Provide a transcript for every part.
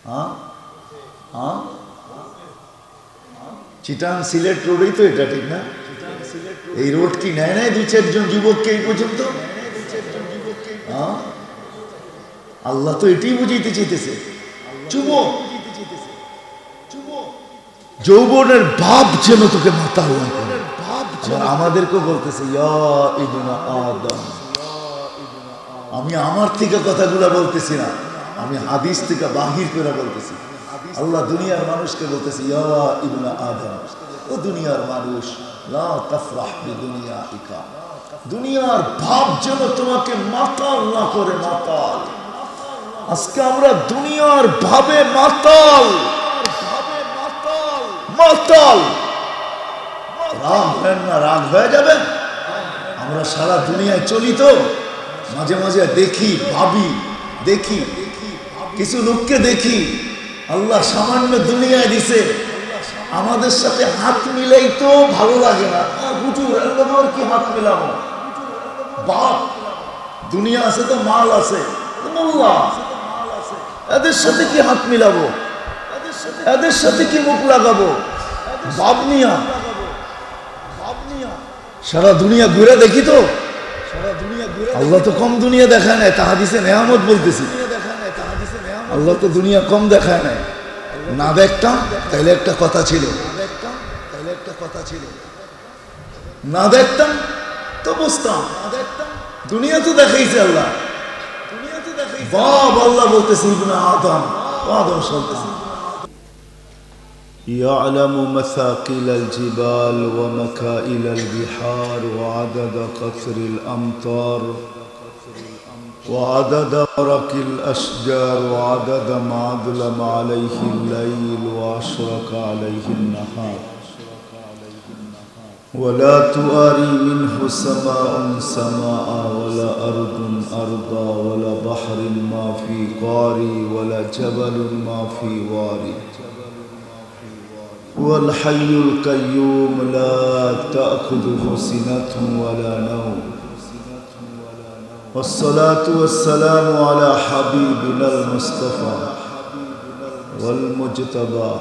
হ্যাঁ হ্যাঁ, চিটাং সিলেট রোডই তো এটা, ঠিক না? এই রোড কি নেয় নাই 2-4 জন যুবককে এই পর্যন্ত? হ্যাঁ, আল্লাহ তো এটাই বুঝাইতে চাইতেছে। যুবক, যৌবনের ভাব যেন তোকে মাতাল না করে। আমাদেরকেও বলতেছে ইয়া ইবনা আদম, আমি আমার থেকে কথাগুলো বলতেছি না, আমি হাদিস থেকে বাহির করে বলতেছি। আল্লাহ দুনিয়ার মানুষকে বলতেছে ইয়া ইবনা আদম, ও দুনিয়ার মানুষ, লা তাফরাহ বিদুনিয়াইকা, দুনিয়ার ভাব যেন তোমাকে মাতাল না করে। মাতাল, আজকে আমরা দুনিয়ার ভাবে মাতাল। মাতাল, রাগ হয় না, রাগ হয়ে যাবেন। আমরা সারা দুনিয়ায় চলি তো, মাঝে মাঝে দেখি, ভাবি, দেখি কিছু লোককে দেখি আল্লাহ সামান্য দুনিয়ায় দিছে, আমাদের সাথে হাত মিলাই তো ভালো লাগে না। হুজুর আল্লাহর কি হাত মিলাবো, বাপ দুনিয়া আছে তো, মাল আছে, মোল্লা, এদের সাথে কি হাত মিলাবো, এদের সাথে কি মুখ লাগাবো? বাপ নিয়া সারা দুনিয়া ঘুরে দেখি তো, আল্লাহ তো কম দুনিয়া দেখায় নাই, তাহাদিসে নেয়ামত বলতেছি। আল্লাহ তো দুনিয়া কম দেখায় নাই। না দেখতাম তাইলে একটা কথা ছিল, না দেখতাম তো বুঝতাম। দুনিয়া তো দেখাইছে আল্লাহ, বাপ আল্লাহ বলতেছে ইবনে আদম, আদম বলতেছে يعلم مثاقيل الجبال ومكائل البحار وعدد قطر الأمطار وعدد ورق الأشجار وعدد ما أظلم عليه الليل وأشرق عليه النهار ولا تواري منه سماء سماء ولا أرض أرضا ولا بحر ما في قاري ولا جبل ما في واري هو الحي القيوم لا تأخذه سنة ولا نوم والصلاة والسلام على حبيبنا المصطفى والمجتبى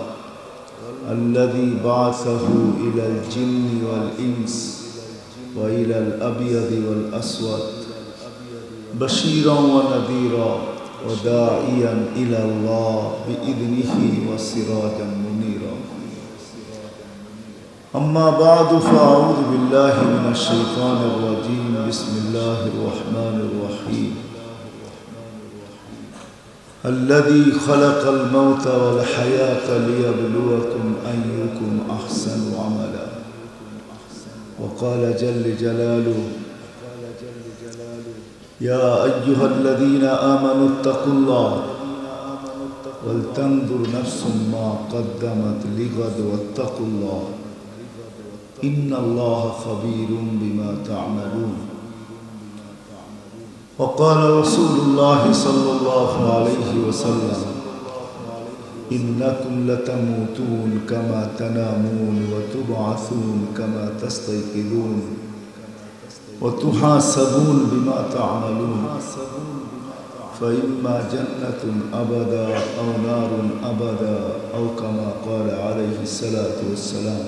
الذي بعثه إلى الجن والإنس وإلى الأبيض والأسود بشيرا ونذيرا وداعيا إلى الله بإذنه وسراجا منيرا أما بعد فأعوذ بالله من الشيطان الرجيم بسم الله الرحمن الرحيم الذي خلق الموت والحياة ليبلوكم أيكم أحسن عملا وقال جل جلاله يا أيها الذين آمنوا اتقوا الله ولتنظر نفس ما قدمت لغد واتقوا الله إن الله خبير بما تعملون وقال رسول الله صلى الله عليه وسلم إنكم لتموتون كما تنامون وتبعثون كما تستيقظون وتحاسبون بما تعملون فإما جنة أبدا أو نار أبدا أو كما قال عليه الصلاة والسلام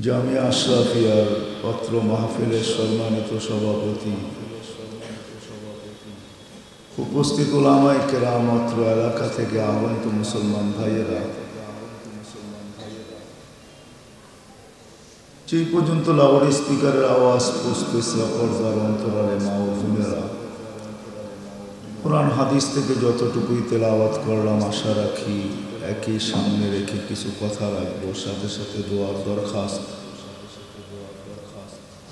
জামিয়া আশরাফিয়ার পত্র মাহফিলের সম্মানিত সভাপতি, উপস্থিত উলামায়ে কেরাম, অত্র এলাকা থেকে আগত মুসলমান ভাইয়েরা, যে পর্যন্ত লাউড স্পিকারের আওয়াজ পৌঁছতেছে পর্দার অন্তরালে মা ও বোনেরা, কোরআন হাদিস থেকে যতটুকুই তেলাওয়াত করলাম আশা রাখি একই সামনে রেখে কিছু কথা রাখবো, সাথে সাথে দোয়ার দরখাস্ত।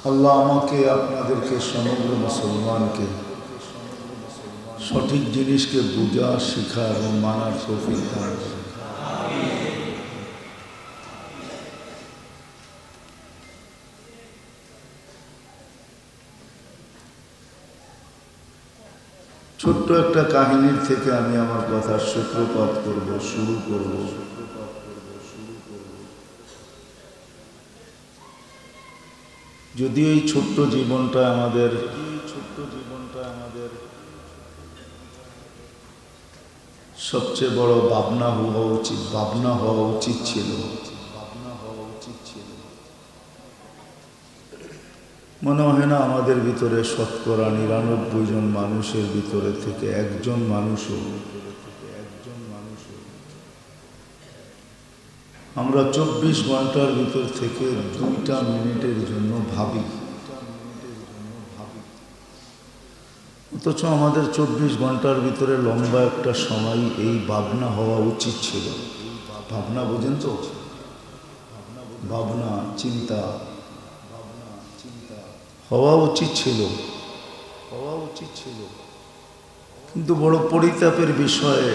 আল্লাহ আমাকে আপনাদেরকে সমগ্র মুসলমানকে সঠিক জিনিসকে বুঝা, শিখা এবং মানার তৌফিক দান করুন। ছোট্ট একটা কাহিনীর থেকে আমি আমার কথার সূত্রপাত করব, শুরু করব। যদিও এই ছোট্ট জীবনটা আমাদের সবচেয়ে বড় ভাবনা হওয়া উচিত ছিল। মনে হয় না আমাদের ভিতরে শতকরা ৯৯ জন মানুষের ভিতরে থেকে একজন মানুষও আমরা ২৪ ঘন্টার ভিতর থেকে ২টা মিনিটের জন্য ভাবি, অথচ আমাদের ২৪ ঘন্টার ভিতরে লম্বা একটা সময় এই ভাবনা হওয়া উচিত ছিল। ভাবনা বোঝেন তো? ভাবনা, চিন্তা হওয়া উচিত ছিল। কিন্তু বড় পরিতাপের বিষয়ে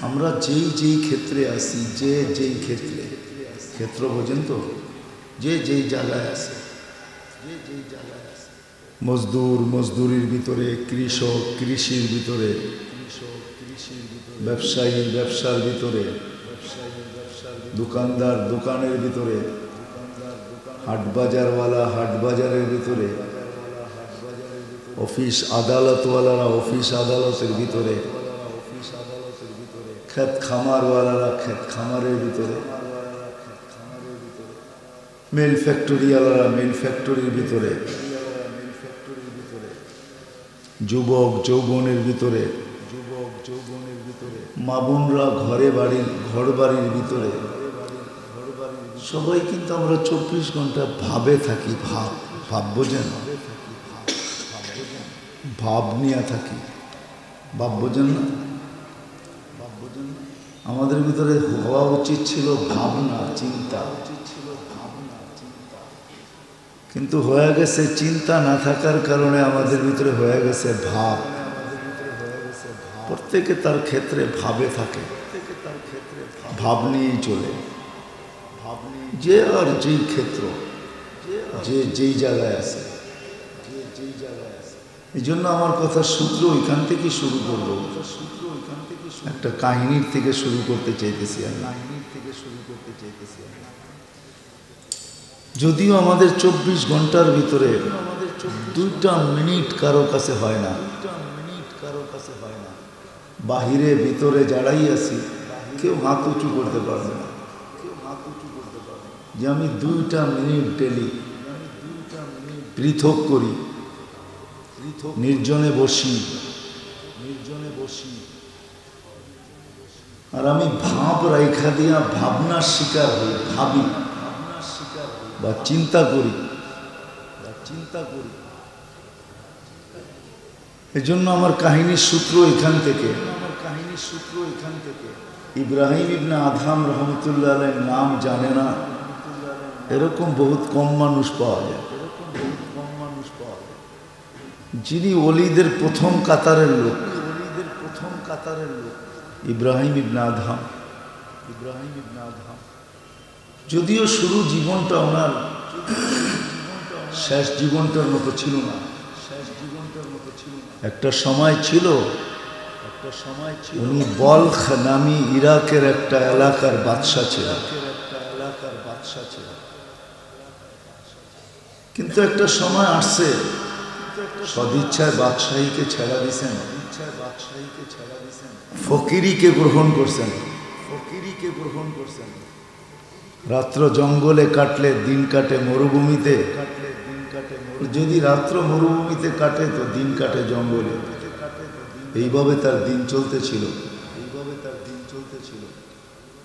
আমরা যেই ক্ষেত্রে আছি, যেই ক্ষেত্র বোঝেন তো, যেই জায়গায় আছে, মজদুরির ভিতরে, কৃষক কৃষির ভিতরে, ব্যবসায়ী ব্যবসার ভিতরে, দোকানদার দোকানের ভিতরে, হাটবাজারওয়ালা হাটবাজারের ভিতরে, অফিস আদালতওয়ালারা অফিস আদালতের ভিতরে, ক্ষেত খামারওয়ালারা ক্ষেত খামারের ভিতরে, মিল ফ্যাক্টরিওয়ালারা মিল ফ্যাক্টরির ভিতরে, যুবক যৌবনের ভিতরে, মা বোনরা ঘর বাড়ির ভিতরে, সবাই কিন্তু আমরা ২৪ ঘন্টা ভাবে থাকি। ভাব বোঝেন? ভাব নিয়ে থাকি। ভাব বোঝেন না? আমাদের ভিতরে হওয়া উচিত ছিল ভাবনা, চিন্তা, কিন্তু হয়ে গেছে চিন্তা না থাকার কারণে আমাদের ভিতরে হয়ে গেছে ভাব। প্রত্যেকে তার ক্ষেত্রে ভাবে থাকে, ভাব নিয়েই চলে। যে আর যেই ক্ষেত্র, যেই জায়গায় আছে। এই জন্য আমার কথার সূত্র ওইখান থেকে শুরু করব। একটা কাহিনীর থেকে শুরু করতে চাইতেছি আমি। যদিও আমাদের ২৪ ঘন্টার ভিতরে ২টা মিনিট কারো কাছে হয় না। বাহিরে ভিতরে যারাই আছি কেউ হাত উঁচু করতে পারবে না যে আমি ২টা মিনিট ডেলি পৃথক করি, নির্জনে বসি, আর আমি ভাব রাইখা দিয়া ভাবনার শিকার হই, ভাবি বা চিন্তা করি। এজন্য আমার কাহিনীর সূত্র এখান থেকে। ইব্রাহিম ইবনে আদহাম রহমতুল্লাহ আলাইহির নাম জানে না এরকম বহুত কম মানুষ পাওয়া যায়। যিনি ওলিদের প্রথম কাতারের লোক, ইব্রাহিম ইবনে আদহাম। যদিও শুরু জীবনটা ওনার শেষ জীবনটার মতো ছিল না। একটা সময় ছিল উনি বলখ নামী ইরাকের একটা এলাকার বাদশা ছিলেন। কিন্তু একটা সময় আসছে সদিচ্ছায় বাদশাহীকে ছেড়া দিছেন, ফকিরিকে গ্রহণ করছেন। রাত্র জঙ্গলে কাটলে দিন কাটে মরুভূমিতে। যদি রাত্র মরুভূমিতে কাটে তো দিন কাটে জঙ্গলে। এইভাবে তার দিন চলতেছিল।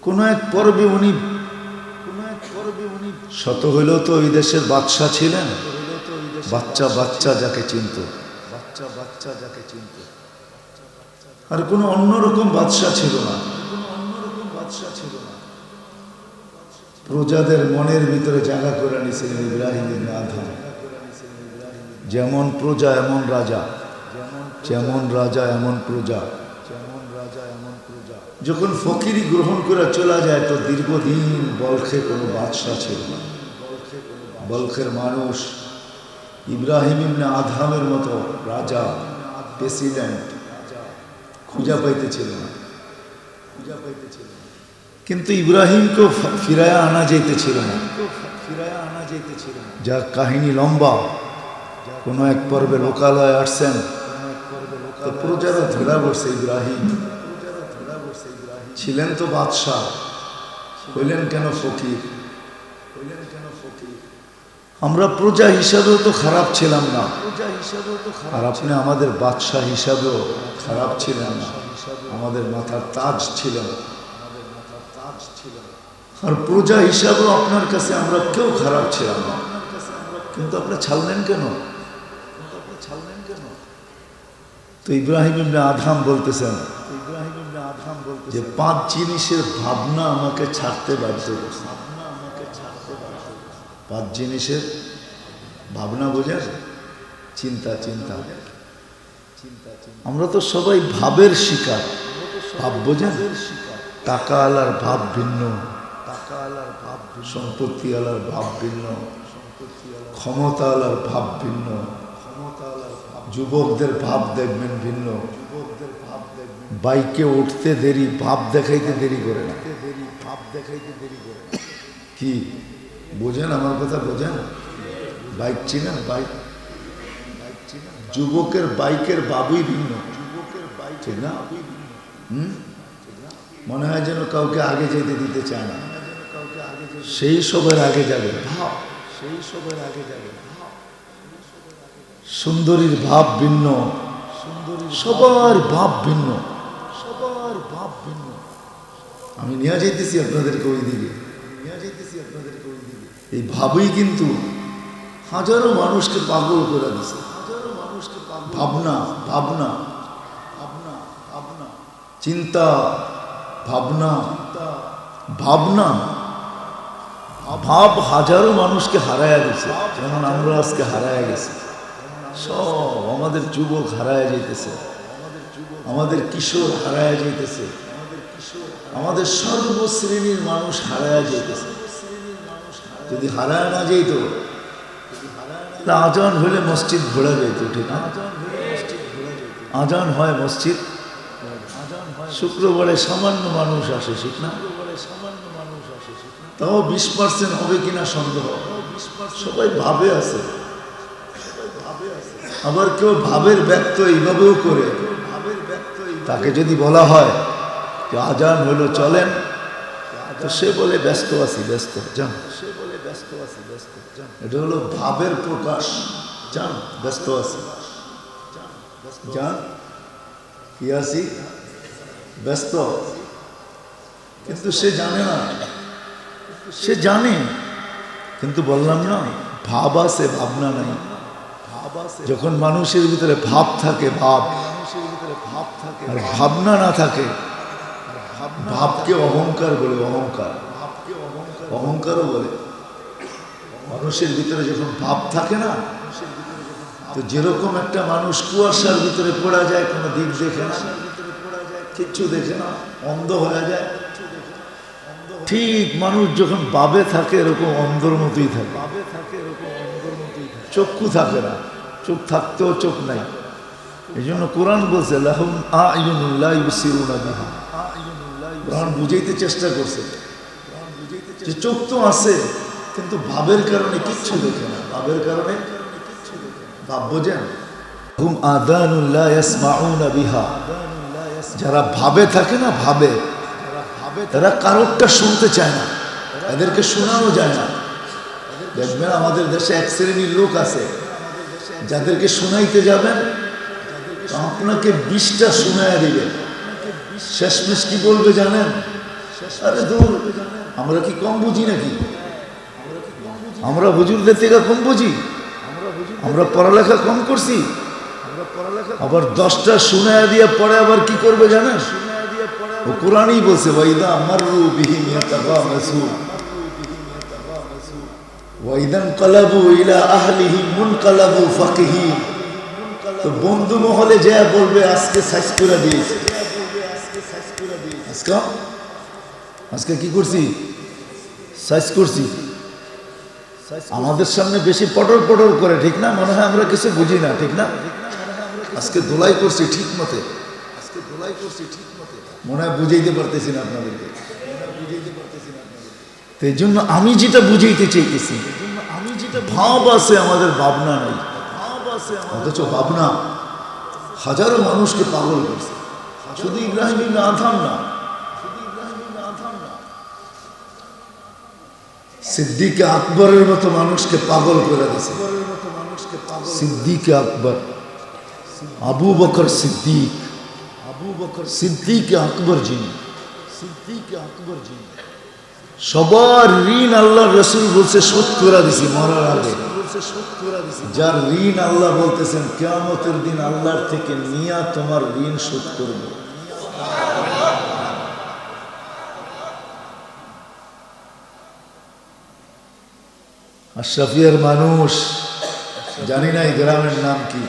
কোন এক পর্বে উনি শত হইলেও তো ওই দেশের বাদশা ছিলেন। বাচ্চা যাকে চিনত, আর কোনো অন্যরকম বাদশা ছিল না। প্রজাদের মনের ভিতরে জায়গা করে নিয়েছিলেন ইব্রাহিম ইবনে আদহাম। যেমন প্রজা এমন রাজা, যেমন রাজা এমন প্রজা। যখন ফকিরি গ্রহণ করে চলে যায় তো দীর্ঘদিন বলখে কোনো বাদশা ছিল না। বলখের মানুষ ইব্রাহিম ইবনে আদহামের মতো রাজা, প্রেসিডেন্ট খুঁজা পাইতেছিল না। কিন্তু ইব্রাহিমকে ফিরায়া আনা যাইতেছিল না। যার কাহিনী লম্বা। কোনো এক পর্বে লোকালয়ে আসছেন, তো প্রজারা ধরা বসছে ইব্রাহিম ছিলেন তো বাদশাহ, হইলেন কেন ফকির? আমরা প্রজা হিসাবেও তো খারাপ ছিলাম না, আর আপনি আমাদের বাদশাহ হিসাবেও খারাপ ছিলেন না, আমাদের মাথার তাজ ছিলেন। আর প্রজা হিসাবেও আপনার কাছে আমরা কেউ খারাপ ছিলাম না, কিন্তু আপনি ছাড়লেন কেন? তো ইব্রাহিম ইবনে আদহাম বলতেছেন যে 5 জিনিসের ভাবনা আমাকে ছাড়তে বাধ্য করছে। 5 জিনিসের ভাবনা বোঝেন? চিন্তা চিন্তা আমরা তো সবাই ভাবের শিকার। ভাব বোঝেন? টাকা আলার ভাব ভিন্ন, সম্পত্তি আলার ভাব ভিন্ন, ক্ষমতা আলার ভাব ভিন্ন, যুবকদের ভাব দেখবেন ভিন্ন। বাইকে উঠতে দেরি, ভাব দেখাইতে দেরি করে না। কি বোঝেন আমার কথা? বোঝেন? বাইক চিনেন? বাইক যুবকের বাইকের ভাবই ভিন্ন, ঠিক না? মনে হয় যেন কাউকে আগে যেতে দিতে চায় না, সেই সবের আগে যাবে ভাব, সেই সবের আগে যাবে। সুন্দরীর ভাব ভিন্ন, সবার ভাব ভিন্ন, সবার ভাব ভিন্ন। আমি নিয়ে যেতেছি আপনাদেরকে ওই দিকে, এই ভাবই কিন্তু হাজারো মানুষকে পাগল করে দিছে। ভাবনা ভাবনা ভাবনা ভাবনা চিন্তা ভাবনা ভাবনা ভাব হাজারো মানুষকে হারায়া গেছে, যেমন আমরা আজকে হারায়া গেছি। সব আমাদের যুবক হারায়া যাইতেছে, আমাদের কিশোর হারায়া যাইতেছে, আমাদের সর্বশ্রেণীর মানুষ হারায়া যাইতেছে। যদি হারায় না যেত, আজান হলে মসজিদ ঘোরা যেত, ঠিক না? আজান হয় মসজিদ, শুক্রবারে সামান্য মানুষ আসে, ঠিক না? তাও 20% হবে কিনা সন্দেহ। সবাই ভাবে আছে, আবার কেউ ভাবের ব্যক্ত এইভাবেও করে। তাকে যদি বলা হয় যে আজান হলো চলেন, তো সে বলে ব্যস্ত আছি, ব্যস্ত যান। এটা হলো ভাবের প্রকাশ। যান, ব্যস্ত আছি, যান, কি আছি, ব্যস্ত। কিন্তু সে জানে না, সে জানে কিন্তু বললাম না, ভাব আছে, ভাবনা নাই। যখন মানুষের ভিতরে ভাব থাকে, ভাব, আর ভাবনা না থাকে, ভাবকে অহংকার বলে। অহংকার, অহংকারও বলে। মানুষের ভিতরে যখন ভাব থাকে না, তো যেরকম একটা মানুষ কুয়াশার ভিতরে পড়া যায়, কোনো দিক দেখে না, কিচ্ছু দেখে না, অন্ধ হয়ে যায়। ঠিক মানুষ যখন ভাবে থাকে, এরকম অন্ধর মতোই থাকে। চক্ষু থাকে না, চোখ থাকতেও চোখ নাই। এই জন্য কোরআন বলছে লাহুম আ'য়ুনুন লা ইউবসিরুনা বিহা। কোরআন বুঝাইতে চেষ্টা করছে যে চোখ তো আছে, কিন্তু ভাবের কারণে কিচ্ছু দেখে না। ভাবের কারণে, ভাব বোঝেন? হুম আযানুন লা ইয়াসমাউনা বিহা। যারা ভাবে থাকে না, ভাবে, তারা কারোরটা শুনতে চায় না, এদেরকে শোনানো যায় না। দেখবেন আমাদের দেশে এক শ্রেণীর লোক আছে, যাদেরকে শোনাইতে যাবেন তো আপনাকে 20টা শোনায়া দিবে। শেষমেশ কি বলবে জানেন? আরে দূর, আমরা কি কম বুঝি নাকি? আমরা হুজুরদের থেকে কম বুঝি? আমরা পড়ালেখা কম করছি? আবার 10টা শোনায়া দিয়ে পরে আবার কি করবে জানেন? ও কোরআনই বলছে ওয়াইদা মাররু বিহিম ইয়াতাগামাসু ওয়াইদান কালাবু ইলা আহলিহিম মুনকালাবু ফাকিহিন। তো বন্ধু মহলে যা বলবে আজকে সাইজ করে দিয়েছে, আজকে কি করছি, সাইজ করছি। আমাদের সামনে বেশি পটর পটর করে, ঠিক না? মনে হয় আমরা কিছু বুঝি না, ঠিক না? আজকে দোলাই করছি ঠিক মতে, মনে হয় বুঝাইতে পারতেছি না আপনাদেরকে। তো এই জন্য আমি যেটা বুঝাইতে চাইতেছি, ভাব আছে আমাদের, ভাবনা নাই। অথচ ভাবনা হাজারো মানুষকে পাগল করছে। শুধু ইব্রাহিম ইবনে আদহাম না, সিদ্দিক আকবরের মতো মানুষকে পাগল করে দিয়েছে। সিদ্দিক আকবর, আবু বকর সিদ্দিক, সিদ্দিক আকবর যিনি, সবার ঋণ আল্লাহ রসুল বলছে শোধ করে দিছি মরার আগে। যার ঋণ আল্লাহ বলতেছেন কিয়ামতের দিন আল্লাহর থেকে নিয়া তোমার ঋণ শোধ করব। আশরাফিয়ার মানুষ, জানি না এই গ্রামের নাম কি,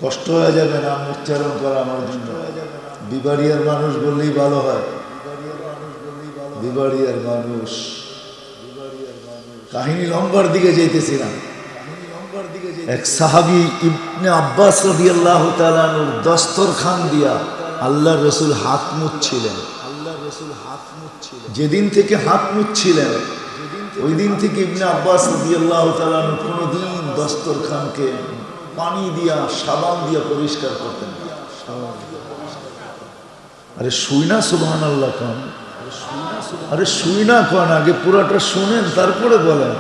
কষ্ট হয়ে যাবে নাম উচ্চারণ করা আমার জন্য। বিবাড়িয়ার মানুষ বললেই ভালো হয়, বিবাড়িয়ার মানুষ। কাহিনী লম্বার দিকে যাইতেছিলাম। এক সাহাবী ইবনে আব্বাস রাদিয়াল্লাহু তাআলা আনহুর দস্তরখান দিয়া আল্লাহ রসুল হাত মুছছিলেন। যেদিন থেকে হাত মুছছিলেন ওই দিন থেকে ইবনে আব্বাস রাদিয়াল্লাহু তাআলা আনহু কোনোদিন দস্তরখানকে পানি দিয়া সাবান দিয়া পরিষ্কার করতেন। আরে শুই না সুবহানাল্লাহ খান, আরে শুই না খান, আগে পুরাটা শুনেন তারপরে বলেন।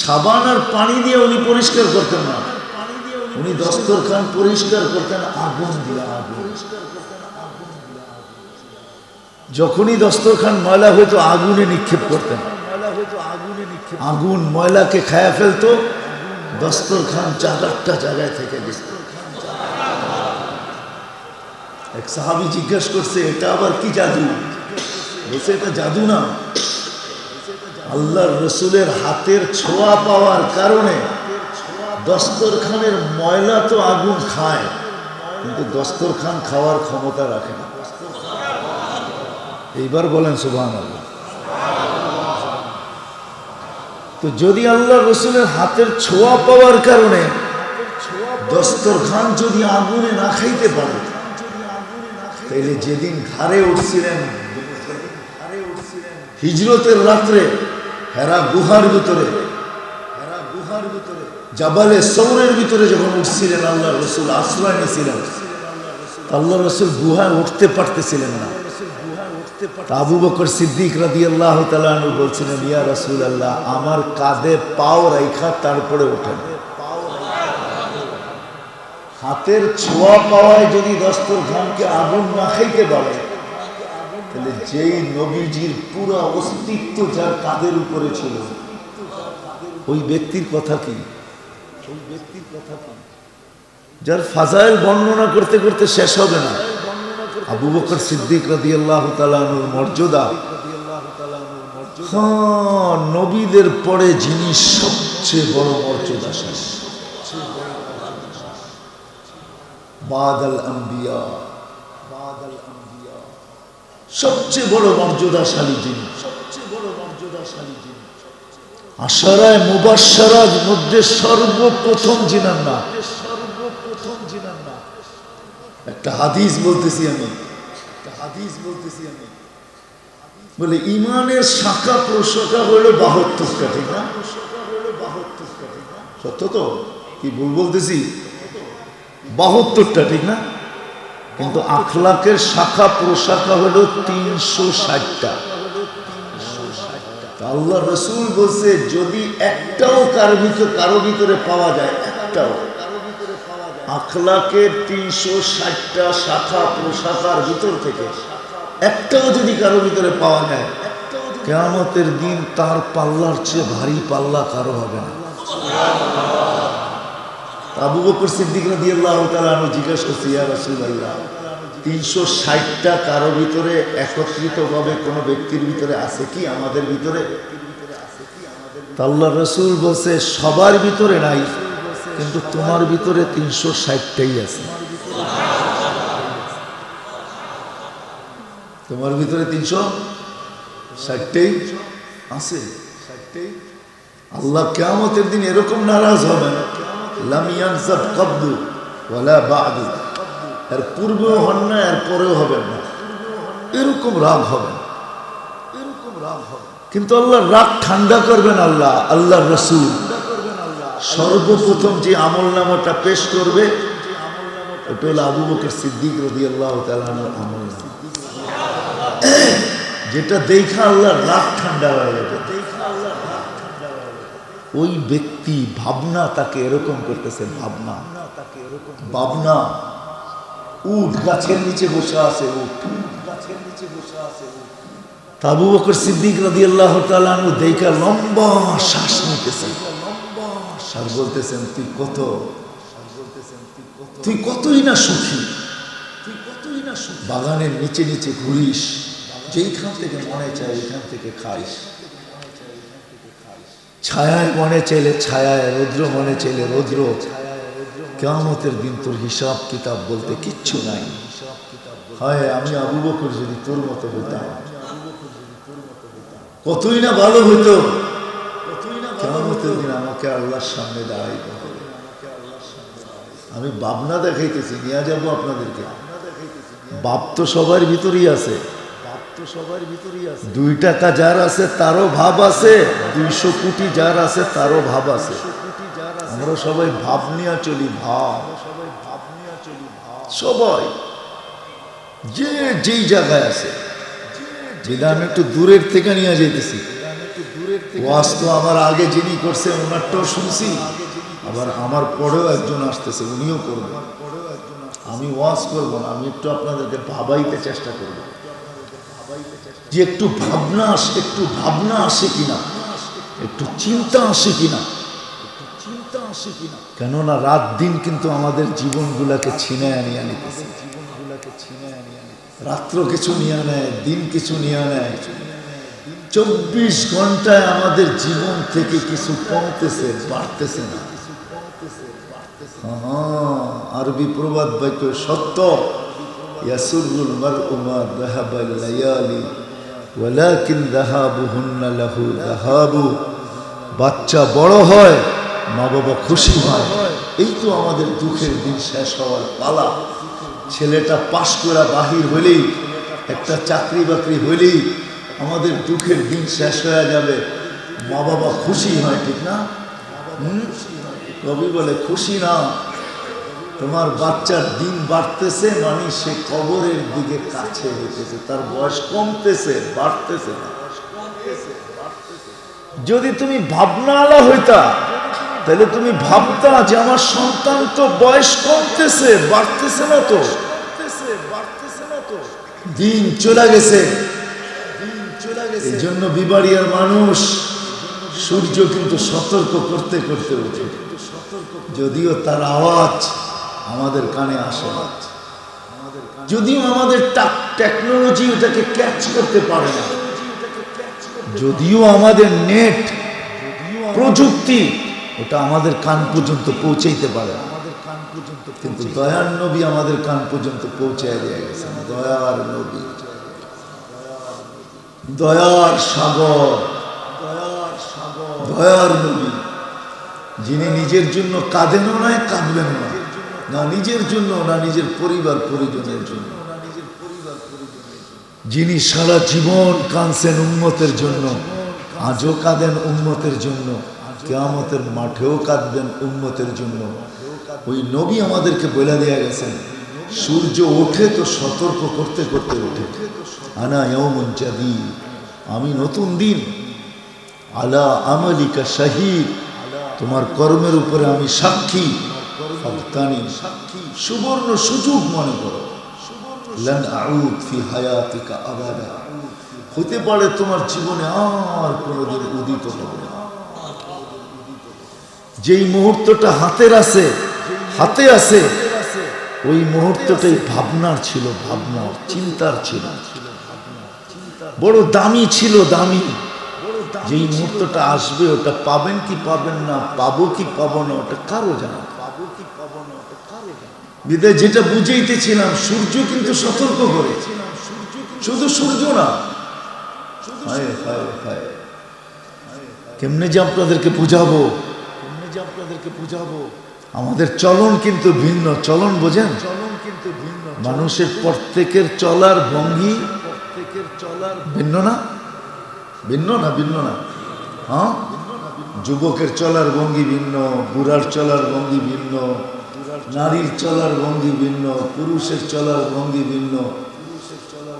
সাবান আর পানি দিয়ে উনি পরিষ্কার করতেন না, উনি দস্তরখান পরিষ্কার করতেন আগুন দিয়ে। আগুন যখনই দস্তরখান ময়লা হইতো আগুনে নিক্ষেপ করতেন। আগুন ময়লাকে খায়া ফেলতো, দস্তরখান 4-8টা জায়গায় থেকে গেছে। এক সাহাবী জিজ্ঞেস করছে এটা আবার কি জাদু? বলছে এটা জাদু না, আল্লাহর রসুলের হাতের ছোঁয়া পাওয়ার কারণে দস্তরখানের ময়লা তো আগুন খায় কিন্তু দস্তরখান খাওয়ার ক্ষমতা রাখে না। এইবার বলেন সুবহানাল্লাহ। তো যদি আল্লাহ রসুলের হাতের ছোঁয়া পাওয়ার কারণে দস্তরখান যদি আগুনে না খাইতে পারে, তাইলে যেদিন ঘাড়ে উঠছিলেন হিজরতের রাত্রে হেরা গুহার ভিতরে, জাবালে সৌরের ভিতরে যখন উঠছিলেন আল্লাহ রসুল আশ্রয় নিয়েছিলেন, আল্লাহ রসুল গুহায় উঠতে পারতেছিলেন না। আবু বকর সিদ্দিক রাদিয়াল্লাহু তাআলা আনহু বলছিলেন ইয়া রাসূলুল্লাহ আমার কাঁধে পাও রাইখা তারপরে ওঠেন। হাতের ছোঁয়া পাওয়ায় যদি দস্তরখানকে আগুন না খাইতে পারে, তাহলে যেই নবীজির পুরো অস্তিত্ব যার কাঁধের উপরে ছিল ওই ব্যক্তির কথা কি? যার ফাজাইল বর্ণনা করতে করতে শেষ হবে না। আবু বকর সিদ্দিক রাদিয়াল্লাহু তাআলা আনহুর মর্যাদা, হ্যাঁ, নবীদের পরে যিনি সবচেয়ে বড় মর্যাদাশালী, বাদাল আম্বিয়া, সবচেয়ে বড় মর্যাদাশালী যিনি, আশারায়ে মুবাশশারার মধ্যে সর্বপ্রথম জিনার নাম। একটা হাদিস বলতেছি আমি, বলে ইমানের শাখা প্রশাখা হলো 72টা, ঠিক না? সত্য তো? কি ভুল বলতেছি? 72টা, ঠিক না? কিন্তু আখলাকের শাখা প্রশাখা হলো 360টা। আল্লাহ রসুল বলছে যদি একটাও কারো ভিতরে পাওয়া যায়, একটাও আখলাকের 360টা শাখা প্রশাখার ভিতর থেকে একটাও যদি কারো ভিতরে পাওয়া যায়, কিয়ামতের দিন তার পাল্লার চেয়ে ভারী পাল্লা কারো হবে না। আবু বকর সিদ্দিক রাদিয়াল্লাহু তাআলা আনহু জিজ্ঞাসা করছে ইয়া রাসূলুল্লাহ 360টা কারো ভিতরে একত্রিতভাবে কোনো ব্যক্তির ভিতরে আছে কি আমাদের ভিতরে? আল্লাহর রাসূল বলছে সবার ভিতরে নাই, কিন্তু তোমার ভিতরে 360টাই আছে। তোমার ভিতরে 360টাই আছে। আল্লাহ কিয়ামতের দিন এরকম নারাজ হবেন, লাম ইয়ানসাব ক্বাবলু ওয়ালা বা'দু, এর পূর্বেও হন না এর পরেও হবেন না, এরকম রাগ হবেন। কিন্তু আল্লাহ রাগ ঠান্ডা করবেন আল্লাহ, আল্লাহর রাসূল সর্বপ্রথম যে আমল নামাটা পেশ করবে ওটা হলো আবু বকর সিদ্দিক রাদিয়াল্লাহু তাআলা আনহুর আমল নামা, যেটা দেখা আল্লাহর রাগ ঠান্ডা হয়ে যাবে। ওই ব্যক্তি ভাবনা তাকে এরকম করতেছে, ভাবনা উট গাছের নিচে বসে আছে, উট গাছের নিচে বসে আছে। আবু বকর সিদ্দিক রাদিয়াল্লাহু তাআলা আনহু দেখা লম্বা শ্বাস নিতেছেন, আর বলতেছেন তুই কতই না সুখী, বাগানের নিচে নিচে ঘুরিস, যেইখান থেকে মনে চায় এখান থেকে খাইস, ছায়ায় মনে চাইলে ছায়ায়, রৌদ্র মনে চাইলে রৌদ্র। কিয়ামতের দিন তোর হিসাব কিতাব বলতে কিচ্ছু নাই। হয় আমি আবু বকর যদি তোর মতো হইতাম কতই না ভালো হইতো। কিয়ামতের দিন আমাকে আল্লাহর সামনে দাঁড়াইতে হবে। আমি ভাবনা দেখাইতেছি, নিয়ে যাবো আপনাদেরকে। বাপ তো সবার ভিতরেই আছে, 2 টাকা যার আছে তারও ভাব আছে, 200 কোটি যার আছে তারও ভাব আছে। আমরা সবাই ভাব নিয়ে চলি, ভাব সবাই যে যেই জায়গায় আছে। বিধান একটু দূরের থেকে নিয়ে যেতেছি। ওয়াজ তো আমার আগে যিনি করছে ওনারটাও শুনছি, আবার আমার পরেও একজন আসতেছে, উনিও করবেন। আমি ওয়াজ করবো না, আমি একটু আপনাদেরকে ভাবাইতে চেষ্টা করব যে একটু ভাবনা আসে কিনা, একটু চিন্তা আসে কিনা। কেননা রাত দিন কিন্তু আমাদের জীবনগুলাকে ছিনায় নিয়ে নিতেছে। রাত্র কিছু নিয়ে নেয়, দিন কিছু নিয়ে নেয়। 24 ঘন্টায় আমাদের জীবন থেকে কিছু কমতেছে, বাড়তেছে না। আরবি প্রবাদ বাক্য সত্য, ইয়াসুরুল মারউ মা যাহাবাল লায়ালি ওয়ালাকিন যাহাবুহুন্না লাহু যাহাবু। বাচ্চা বড় হয়, মা বাবা খুশি হয়, এই তো আমাদের দুঃখের দিন শেষ হওয়ার পালা। ছেলেটা পাশ করে বাহির হলেই, একটা চাকরি বাকরি হলেই আমাদের দুঃখের দিন শেষ হয়ে যাবে, মা বাবা খুশি হয়, ঠিক না? কবি বলে খুশি না, তোমার বাচ্চার দিন বাড়তেছে মানে সে কবরের দিকে কাছে হইতেছে, তার বয়স কমতেছে, বাড়তেছে না। যদি তুমি ভাবনাওয়ালা হইতা তাহলে তুমি ভাবতা যে আমার সন্তান তো বয়স কমতেছে, বাড়তেছে না তো, দিন চলে গেছে। এই জন্য বিবাড়িয়ার মানুষ সূর্য কিন্তু সতর্ক করতে করতে ওঠে, যদিও তার আওয়াজ আমাদের কানে আসে না, যদিও আমাদের টেকনোলজি ওটাকে ক্যাচ করতে পারে না, যদিও আমাদের নেট প্রযুক্তি ওটা আমাদের কান পর্যন্ত পৌঁছাইতে পারে না, কিন্তু দয়ার নবী আমাদের কান পর্যন্ত পৌঁছায় দিয়ে গেছেন। দয়ার নবী, দয়ার সাগর, দয়ার নবী, যিনি নিজের জন্য কাঁদেনও নয় কাঁদবেন না, না নিজের জন্য না নিজের পরিবার পরিজনের জন্য, যিনি সারা জীবন কাঁদছেন উম্মতের জন্য, আজও কাঁদেন উম্মতের জন্য, কিয়ামতের মাঠেও কাঁদবেন উম্মতের জন্য। ওই নবী আমাদেরকে বলে দেয়া গেছেন, সূর্য ওঠে তো সতর্ক করতে করতে ওঠে, আনা ইয়াউমুন জাদীদ, আমি নতুন দিন, আলা আমালিকা শাহীদ, তোমার কর্মের উপরে আমি সাক্ষী, ফাগতানি, সুবর্ণ সুযোগ মনে করো, লান আউদ ফি হায়াতিকা আবাদা, হতে পারে তোমার জীবনে আর কোনোদিন উদিত হবে না। যেই মুহূর্তটা হাতে আছে ওই মুহূর্তটাই ভাবনার ছিল, ভাবনার চিন্তার ছিল, বড় দামি ছিল, দামি। যেই মুহূর্তটা আসবে ওটা পাবেন কি পাবেন না, পাবো কি পাবো না, ওটা কারো জানা। বিদায় যেটা বুঝাইতেছিলাম, সূর্য কিন্তু সতর্ক করে, শুধু সূর্য না, কেমনে যে আপনাদেরকে বুঝাবো, আমাদের চলন কিন্তু ভিন্ন। চলন বোঝেন, মানুষের প্রত্যেকের চলার ভঙ্গি ভিন্ন না, ভিন্ন না, ভিন্ন না। হ্যাঁ, যুবকের চলার ভঙ্গি ভিন্ন, বুড়ার চলার ভঙ্গি ভিন্ন, নারীর চলার ভঙ্গি ভিন্ন, পুরুষের চলার ভঙ্গি ভিন্ন,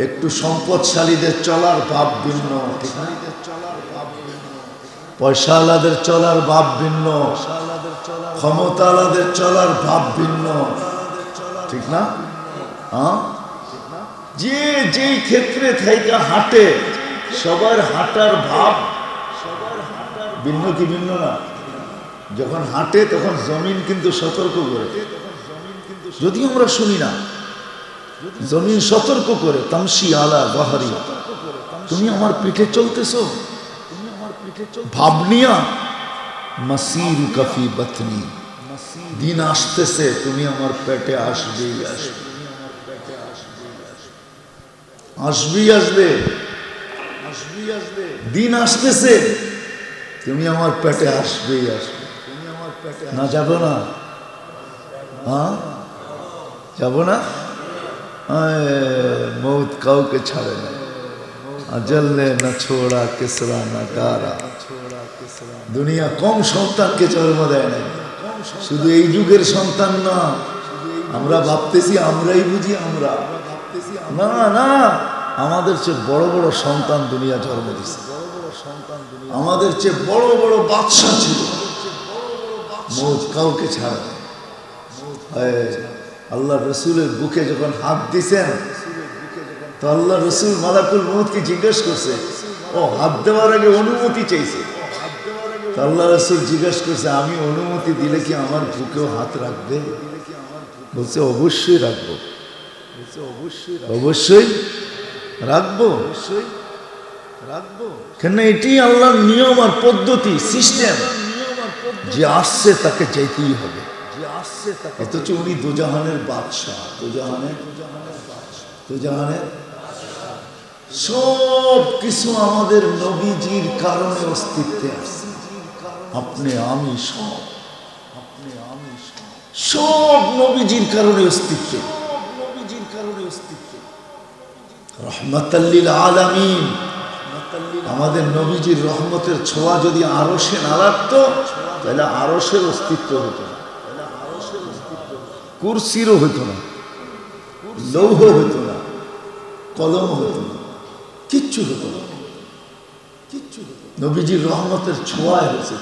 একটু সম্পদশালীদের চলার ভাব ভিন্ন, ঠিক না? পয়সাওয়ালাদের চলার ভাব ভিন্ন, ক্ষমতাওয়ালাদের চলার ভাব ভিন্ন, ঠিক না? হ্যাঁ, যে যেই ক্ষেত্রে থেকে হাঁটে সবার হাঁটার ভাব ভিন্ন কি ভিন্ন না? যখন হাঁটে তখন জমিন কিন্তু সতর্ক করে, যদি আমরা শুনি না, জমিন সতর্ক করে, তামসি আলা বাহারি, তুমি আমার পিঠে চলতেছো, ভাবনিয়া মাসির কাফি বাতনি, দিন আসতেছে তুমি আমার পেটে আসবেই আসবে, আসবেই আসবে, দিন আসতেছে তুমি আমার পেটে আসবেই আসবে, না যাবো না? হ্যাঁ, যাবো না? মৌত কাউকে ছাড়ে না, अजल ने न छोड़ा किसरा न गारा। দুনিয়া কম সন্তানকে জন্ম দেয় না, শুধু এই যুগের সন্তান না। আমরা ভাবতেছি আমরাই বুঝি, আমরা না না, আমাদের চেয়ে বড় বড় সন্তান দুনিয়া জন্ম দিচ্ছে, আমাদের চেয়ে বড় বড় বাদশা ছিল, মৌত কাউকে ছাড়ে না। আল্লাহ রসুলের বুকে যখন হাত দিছেন তো আল্লাহ রসুল মালাকুল মউতকে জিজ্ঞেস করছে, ও হাত দেওয়ার আগে অনুমতি চাইছে, তো আল্লাহ রসুল জিজ্ঞেস করছে আমি অনুমতি দিলে কি আমার বুকেও হাত রাখবে? বলছে অবশ্যই রাখবো, অবশ্যই রাখবো, কেন এটি আল্লাহর নিয়ম আর পদ্ধতি, সিস্টেম, যে আসছে তাকে চাইতেই হবে। অথচ উনি দুজাহানের বাদশাহ, দুজাহানের সব কিছু আমাদের নবীজির কারণে অস্তিত্বে আসছে। আপনি আমি সব নবীজির কারণে অস্তিত্বে, রহমাতাল্লিল আলামিন। আমাদের নবীজির রহমতের ছোঁয়া যদি আরশে না লাগতো তাহলে আরশের অস্তিত্ব হতো না, কুরসিরও হতো না, লৌহ হতো না, কলম হতো না, কিচ্ছু হতো না, নবীজির রহমতের ছোঁয়ায় হয়েছে,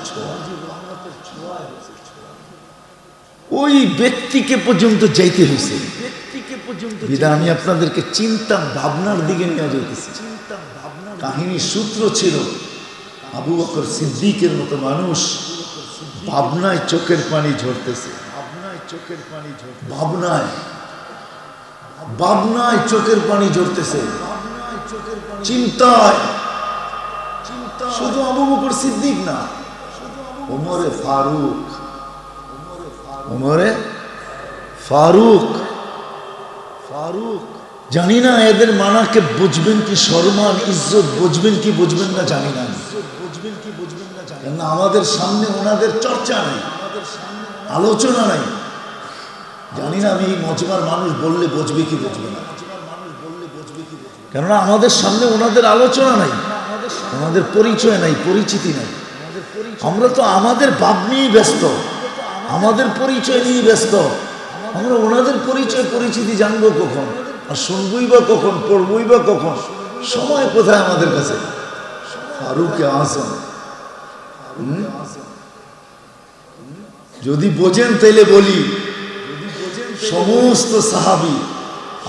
ওই ব্যক্তিকে পর্যন্ত যাইতে হয়েছে। বিধান আমি আপনাদেরকে চিন্তা ভাবনার দিকে নিয়ে যাইতেছি। কাহিনীর সূত্র ছিল আবু বকর সিদ্দিকের মতো মানুষ ভাবনায় চোখের পানি ঝরতেছে, ভাবনায় চোখের পানি ঝরতেছে, চিন্তায়। শুধু আবু বকর সিদ্দিক না, ওমরে ফারুক, জানি না এদের মানাকে বুঝবেন কি, সম্মান ইজ্জত বুঝবেন কি বুঝবেন না জানি না, কেন আমাদের সামনে ওনাদের চর্চা নাই, আলোচনা নাই। জানি না আমি এই মজমার মানুষ বললে বুঝবে কি বুঝবে না, কেননা আমাদের সামনে ওনাদের আলোচনা নাই, ওনাদের পরিচয় নাই, পরিচিতি নাই। আমরা তো আমাদের ভাব নিয়েই ব্যস্ত, আমাদের পরিচয় নিয়ে ব্যস্ত। আমরা ওনাদের পরিচয় পরিচিতি জানবো কখন, আর শুনবই বা কখন, পড়বই বা কখন, সময় কোথায় আমাদের কাছে? ফারুক আজম যদি বোঝেন তাইলে বলি, সমস্ত সাহাবী,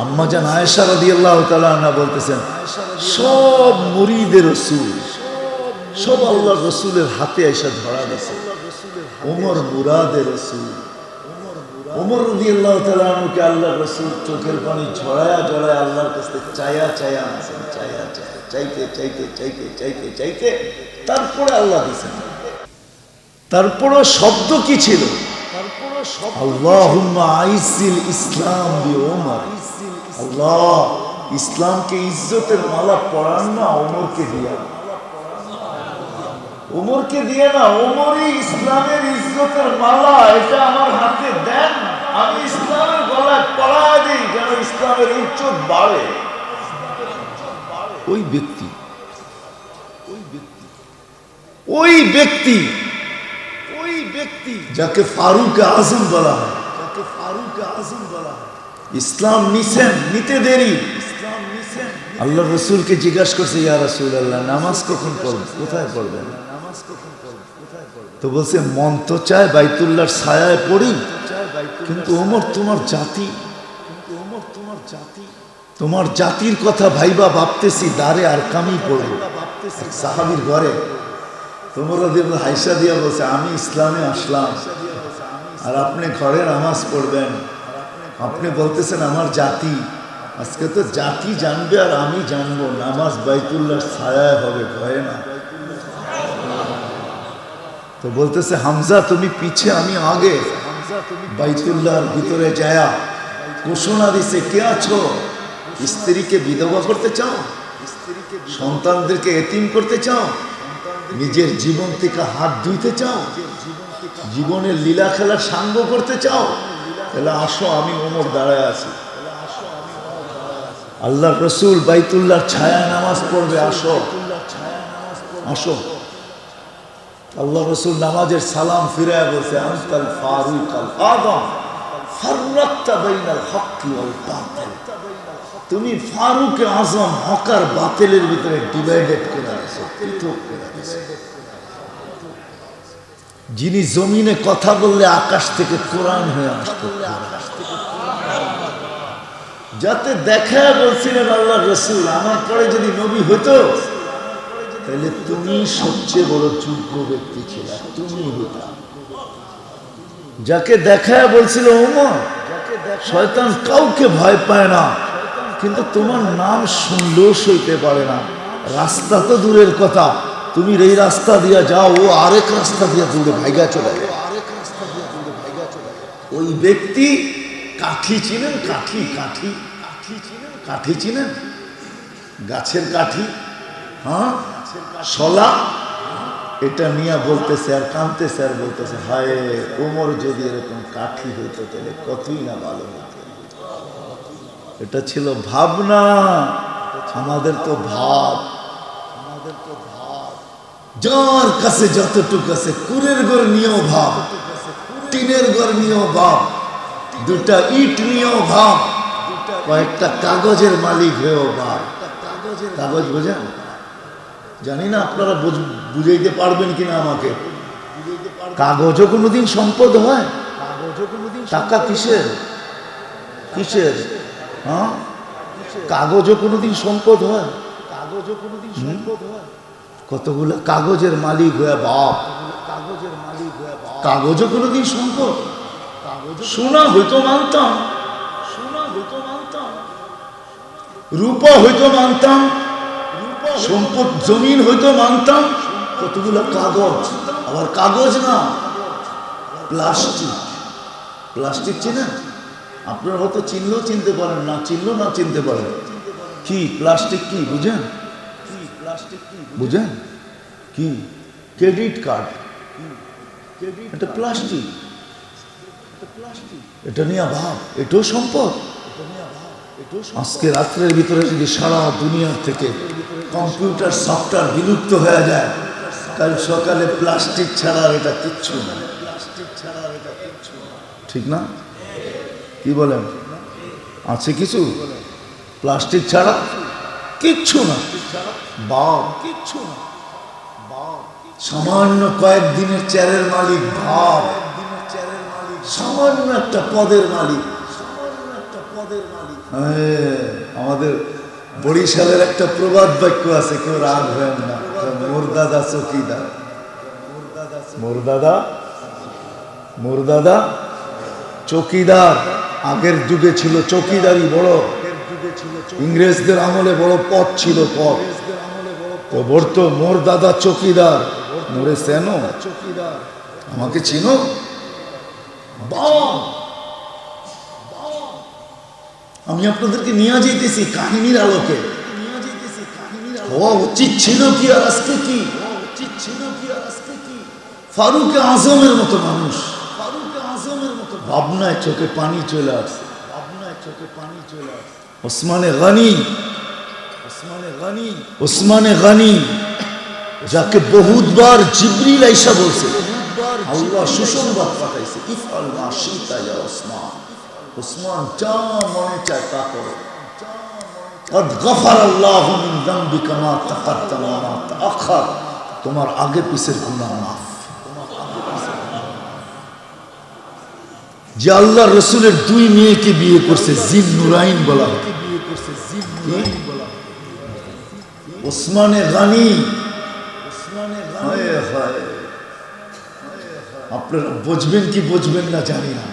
আম্মাজান আয়েশা রাদিয়াল্লাহু তাআলা আনহা বলতেছেন, সব মুরিদের রাসূল, সব আল্লাহর রাসূলের হাতে এসে ধরা গেছে। ওমর মুরাদের রাসূল, ওমর রাদিয়াল্লাহু তাআলা আনহুকে আল্লাহর রাসূল চোখের পানি ঝরায়া আল্লাহর কাছে চাইয়া আছেন, চাইতে তারপরে আল্লাহ দিয়েছেন। তারপরও শব্দ কি ছিল? আল্লাহুম্মা আইজিল ইসলাম বি ওমর, আল্লাহ ইসলামকে ইজ্জতের মালা পরান না ওমরকে দিয়া, না, ওমরই ইসলামের ইজ্জতের মালা, এটা আমার হাতে দেন, আমি ইসলামের গলায় পরায় দিই যেন ইসলামের ইজ্জত বাড়ে। ওই ব্যক্তি ওই ব্যক্তি যাকে ফারুক আজম বলা হয়, ইসলাম নিতে দেরি। আল্লাহ রসুলকে জিজ্ঞাসা করছে, ইয়া রাসূলুল্লাহ, নামাজ কখন পড়বেন, কোথায় পড়বেন? তো বলছে, মন তো চায় বাইতুল্লাহর ছায়ায় পড়ি, কিন্তু ওমর তোমার জাতির কথা ভাইবা ভাবতেছি দারে আর কামি পড়ব। সাহাবীর ঘরে তোমরা দেখবে হাইসা দিয়া বলছে, আমি ইসলামে আসলাম আর আপনি ঘরে নামাজ পড়বেন, আপনি বলতেছেন আমার জাতি। আজকে তো জাতি জানবে আর আমি জানবো, নামাজ বাইতুল্লাহর ছায়ায় হবে, ভয়ে না। তো বলতেছে, হামজা তুমি পিছে আমি আগে। বাইতুল্লাহর ভিতরে যায়া ঘোষণা দিছে, কে আছো? স্ত্রীকে বিধবা করতে চাও, সন্তানদেরকে এতিম করতে চাও, নিজের জীবন থেকে হাত ধুইতে চাও, জীবনের লীলা খেলার সাঙ্গ করতে চাও, তাহলে আসো, আমি ওমর দাঁড়ায় আছি। আল্লাহ রসুল বাইতুল্লাহর ছায়া নামাজ পড়বে, আসো আসো। আল্লাহ রসুল নামাজের সালাম ফিরায় বলছে, আনতাল ফারুক আল আযম ফাররাকতা বাইনাল হক্কি ওয়াল বাতিল। তুমি ফারুক আজম, হক আর বাতিলের ভিতরে ডিভাইডেড করে আছো, পৃথক করে আছো। যিনি জমিনে কথা বললে আকাশ থেকে কোরআন হয়ে আসতো, যাতে দেখা বলছিলেন আল্লাহ রসুল, আমার পরে যদি নবী হতো তাহলে তুমি সবচেয়ে বড় যোগ্য ব্যক্তি ছিল, তুমি হতা। যাকে দেখা বলছিল ওমর, শয়তান কাউকে ভয় পায় না, কিন্তু তোমার নাম শুনলেও সইতে পারে না। রাস্তা তো দূরের কথা, তুমি এই রাস্তা দিয়া যাও, ও আরেক রাস্তা দিয়া দূরে ভাইগা চলে যায়। ওই ব্যক্তি কাঠি চিনেন? কাঠি চিনেন? গাছের কাঠি, হ্যাঁ, শলা। এটা নিয়ে বলতেছে আর কাঁদতেছে আর বলতেছে, হায় ওমর যদি এরকম কাঠি হইতো তাহলে কতই না ভালো হতো। এটা ছিল ভাবনা, আমাদের তো ভাব। যার কাছে যতটুকু আছে, কুরের ঘর নিয়েও ভাব, টিনের ঘর নিয়েও ভাব, দুটা ইট নিয়েও ভাব, কয়েকটা কাগজের মালিক হয়েও ভাব। কাগজ বোঝেন? জানি না আপনারা বুঝাইতে পারবেন কিনা আমাকে। কাগজও কোনোদিন সম্পদ হয়? টাকা কিসের? হ্যাঁ, কাগজও কোনোদিন সম্পদ হয়? কতগুলো কাগজের মালিক হয়ে বাপ, কাগজও কোনোদিন সম্পদ। সোনা হয়তো মানতাম, রূপা হয়তো মানতাম, সম্পদ জমিন হয়তো মানতাম, কতগুলো কাগজ। আবার কাগজ না, প্লাস্টিক চিনেন? আপনারা হয়তো চিনলেও চিনতে পারেন, না চিনলেও না চিনতে পারেন। কি প্লাস্টিক? কি বুঝেন? কি ক্রেডিট কার্ড? এটা প্লাস্টিক। এটা নিয়ে ভাব, এটাও সম্পদ। আজকে রাত্রের ভিতরে যদি সারা দুনিয়ার থেকে কম্পিউটার সফটওয়্যার বিলুপ্ত হয়ে যায়, কাল সকালে প্লাস্টিক ছাড়া এটা কিচ্ছু না। ঠিক না? কি বলেন? আছে কিছু প্লাস্টিক ছাড়া? কিচ্ছু না বাপ, কিচ্ছু না। সামান্য কয়েকদিনের চেয়ারের মালিক ভাব, সামান্য একটা পদের মালিক। আমাদের বরিশালের একটা প্রবাদ বাক্য আছে, কেউ রাগ হয় না, মোর দাদা চকিদার। মোর দাদা চকিদার। আগের যুগে ছিল চকিদারি বড়, ইংরেজদের আমলে বড় পদ ছিল, পদ। তো বলতো মোর দাদা চকিদার। মোরে চেনো? আমাকে চিনো? আমি আপনাদেরকে নিয়ে যেতেছি কাহিনীর আলোকে। হওয়া উচিত ছিল কি আর আজকে কি? ফারুক আজমের মতো মানুষ, ভাবনায় চোখে পানি চলে আসছে। ওসমানে গনি যাকে বহুতবার জিবরিল আইসা বলছে, আল্লাহ সুসংবাদ পাঠাইছে, ইফআল মা শিতা ইয়া ওসমান, ওসমান যা মনে চায় তা করো। قد غفر الله من ذنبك ما تقدم وما تأخر, তোমার আগে পিছের গুনাহ মাফ। যে আল্লাহ রসুলের দুই মেয়েকে বিয়ে করছে, জিন নুরাইন বলা হয়, ওসমানে গানি। আপনারা বুঝবেন কি বুঝবেন না জানি না,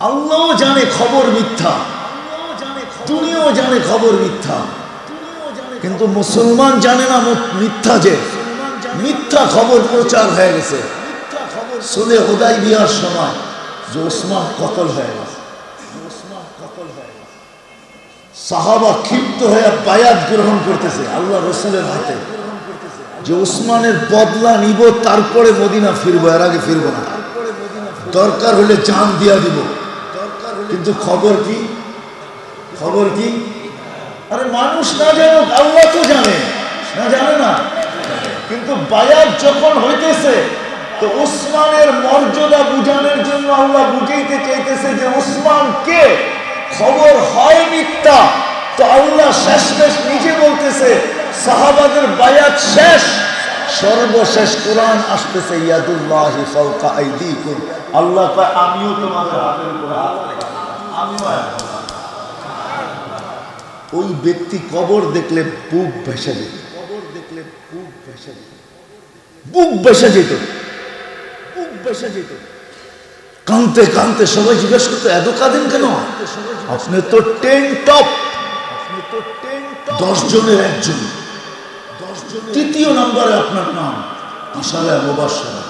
আল্লাহ জানে খবর মিথ্যা, দুনিয়াও জানে খবর মিথ্যা, কিন্তু মুসলমান জানে না মিথ্যা, যে মিথ্যা খবর প্রচার হয়ে গেছে। সুলে হুদাইবিয়ার সময় যে ওসমান কতল হয়ে গেছে, সাহাবা ক্ষিপ্ত হয়ে বায়াত গ্রহণ করতেছে আল্লাহ রসুলের হাতে, যে ওসমানের বদলা নিব, তারপরে মদিনা ফিরবো, এর আগে ফিরবো না, দরকার হলে জান দিয়া দিব। কিন্তু খবর কি? খবর কি? আরে মানুষ না জানুক, আল্লাহ তো জানে, না জানে না। কিন্তু বায়াত যখন হইতেছে, তো ওসমানের মর্যাদা বুঝানোর জন্য আল্লাহ বুঝাইতে চাইতেছে যে ওসমান কে, খবর হয় মিথ্যা। তো আল্লাহ শেষমেশ নিজে বলতেছে সাহাবাদের বায়াত শেষ, সর্বশেষ কোরআন আসতেছে, ইয়াদুল্লাহি ফাওকা আইদিকুম, আল্লাহ কয় আমিও তোমাদের হাতের উপরে হাত রেখেছি, আমিও। ওই ব্যক্তি কবর দেখলে বুক ভেসে যেত, কবর দেখলে বুক ভেসে যেত, বুক ভেসে যেত, বুক ভেসে যেত। কাঁদতে কাঁদতে সবাই জিজ্ঞেস করতো, এত কাঁদেন কেন? আপনি তো 10 টপ, 10 জনের একজন, তৃতীয় নম্বরে আপনার নাম আশারা মুবাশশারা।